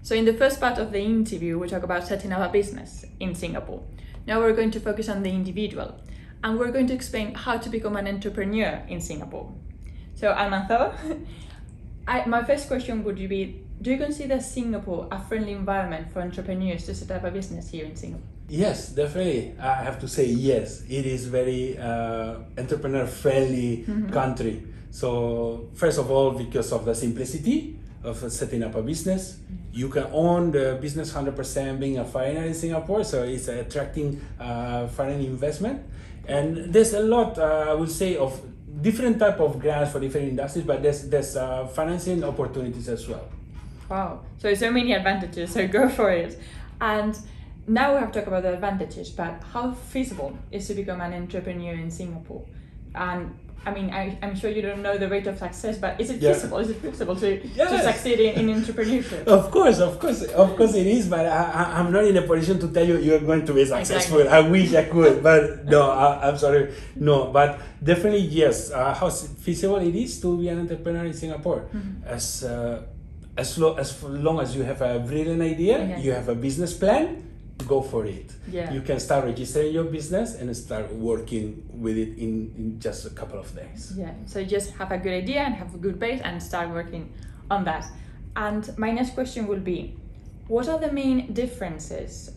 So in the first part of the interview, we talk about setting up a business in Singapore. Now we're going to focus on the individual, and we're going to explain how to become an entrepreneur in Singapore. So Almanzor, my first question would be, do you consider Singapore a friendly environment for entrepreneurs to set up a business here in Singapore? Yes, definitely. I have to say yes. It is very entrepreneur-friendly country. So first of all, because of the simplicity of setting up a business, you can own the business 100% being a foreigner in Singapore. So it's attracting foreign investment. And there's a lot, I would say, of different type of grants for different industries, but there's financing opportunities as well. Wow, so many advantages, so go for it. And now we have talked about the advantages, but how feasible is to become an entrepreneur in Singapore? And I mean, I'm sure you don't know the rate of success, but is it feasible? Is it feasible to succeed in entrepreneurship? Of course it is, but I'm not in a position to tell you you're going to be successful. Exactly. I wish I could, but no, I'm sorry. No, but definitely yes. How feasible it is to be an entrepreneur in Singapore? As long as you have a brilliant idea, you have a business plan, go for it. Yeah. You can start registering your business and start working with it in just a couple of days. Yeah, so just have a good idea and have a good base and start working on that. And my next question will be, what are the main differences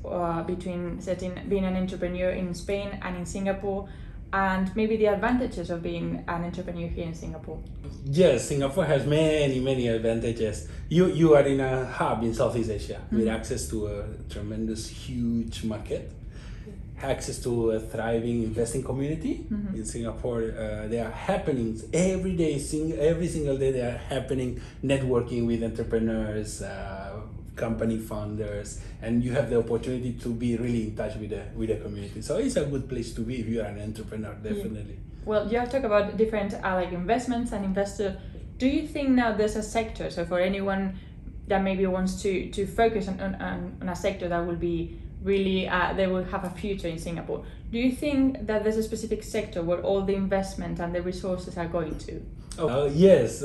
between being an entrepreneur in Spain and in Singapore, and maybe the advantages of being an entrepreneur here in Singapore? Yes, Singapore has many advantages. You are in a hub in Southeast Asia with access to a tremendous, huge market, access to a thriving investing community. In Singapore. There are happenings every day, every single day there are happening, networking with entrepreneurs, company founders, and you have the opportunity to be really in touch with the community. So it's a good place to be if you are an entrepreneur, definitely. Yeah. Well, you have talked about different like investments and investors. Do you think now there's a sector, so for anyone that maybe wants to focus on a sector that will be really, they will have a future in Singapore, do you think that there's a specific sector where all the investment and the resources are going to? Yes,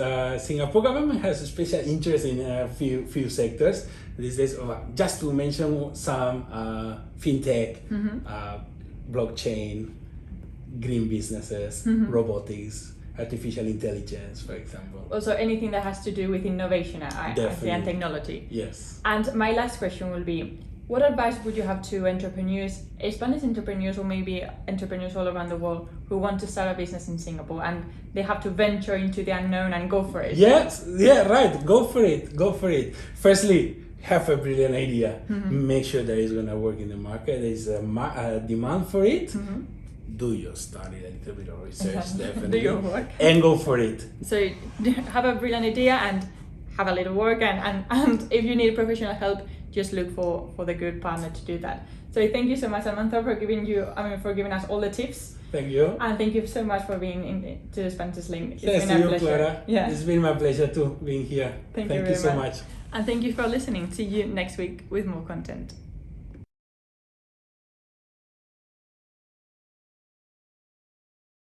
Singapore government has a special interest in a few sectors these days. Just to mention some, fintech, blockchain, green businesses, robotics, artificial intelligence, for example. Also anything that has to do with innovation and technology. Yes. And my last question will be, what advice would you have to entrepreneurs, Spanish entrepreneurs or maybe entrepreneurs all around the world who want to start a business in Singapore and they have to venture into the unknown and go for it? Yes, yeah, right. Go for it. Firstly, have a brilliant idea. Make sure that it's going to work in the market. There's a demand for it. Do your study, a little bit of research, definitely. Do your work. And go for it. So have a brilliant idea and have a little work, and if you need professional help, just look for the good partner to do that. So thank you so much, Almanzor, for giving us all the tips. Thank you. And thank you so much for being to the Spanish Sling. It's been a pleasure. Clara. Yeah. It's been my pleasure too, being here. Thank you so much. And thank you for listening. See you next week with more content.